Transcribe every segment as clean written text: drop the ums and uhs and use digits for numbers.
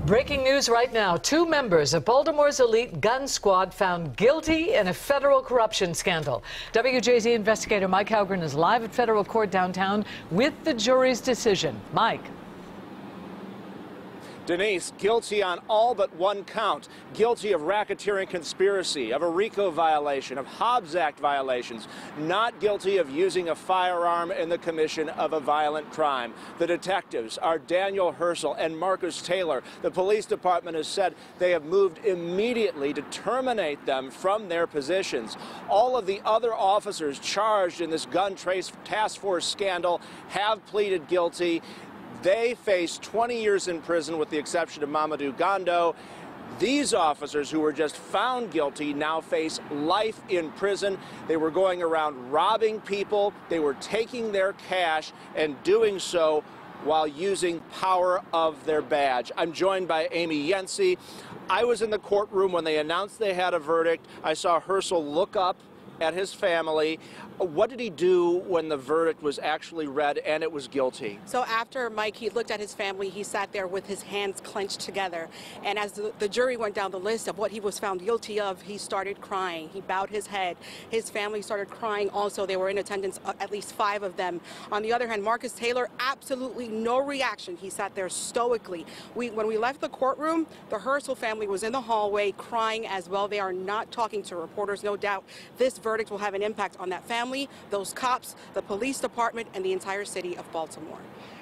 Breaking news right now. 2 members of Baltimore's elite gun squad found guilty in a federal corruption scandal. WJZ investigator Mike Halgren is live at federal court downtown with the jury's decision. Mike. Denise, guilty on all but one count. Guilty of racketeering conspiracy, of a RICO violation, of Hobbs Act violations. Not guilty of using a firearm in the commission of a violent crime. The detectives are Daniel Hersl and Marcus Taylor. The police department has said they have moved immediately to terminate them from their positions. All of the other officers charged in this gun task force scandal have pleaded guilty. They face 20 years in prison with the exception of Mamadou Gondo. These officers who were just found guilty now face life in prison. They were going around robbing people. They were taking their cash and doing so while using power of their badge. I'm joined by Amy Yancey. I was in the courtroom when they announced they had a verdict. I saw Hersl look up at his family. What did he do when the verdict was actually read and it was guilty? So after Mike, he looked at his family, he sat there with his hands clenched together. And as the jury went down the list of what he was found guilty of, he started crying. He bowed his head. His family started crying also. They were in attendance, at least 5 of them. On the other hand, Marcus Taylor, absolutely no reaction. He sat there stoically. When we left the courtroom, the Hersl family was in the hallway crying as well. They are not talking to reporters, no doubt. This verdict will have an impact on that family, those cops, the police department, and the entire city of Baltimore.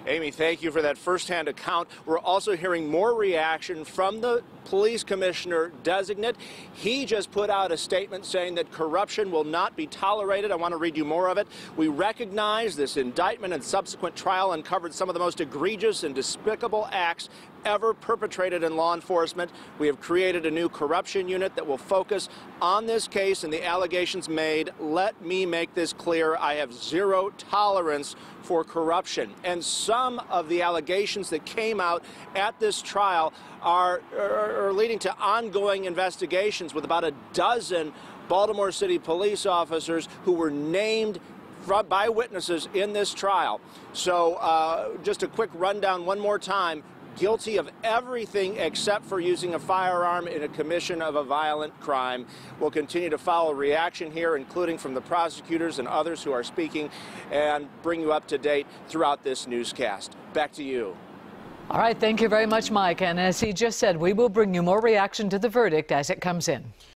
Amy, thank you for that firsthand account. We're also hearing more reaction from the police commissioner designate. He just put out a statement saying that corruption will not be tolerated. I want to read you more of it. We recognize this indictment and subsequent trial uncovered some of the most egregious and despicable acts ever perpetrated in law enforcement. We have created a new corruption unit that will focus on this case and the allegations made. Let me make this clear. I have zero tolerance for corruption. And some of the allegations that came out at this trial are leading to ongoing investigations with about a dozen Baltimore City police officers who were named by witnesses in this trial. So just a quick rundown one more time. Guilty of everything except for using a firearm in a commission of a violent crime. We'll continue to follow reaction here, including from the prosecutors and others who are speaking, and bring you up to date throughout this newscast. Back to you. All right, thank you very much, Mike. And as he just said, we will bring you more reaction to the verdict as it comes in.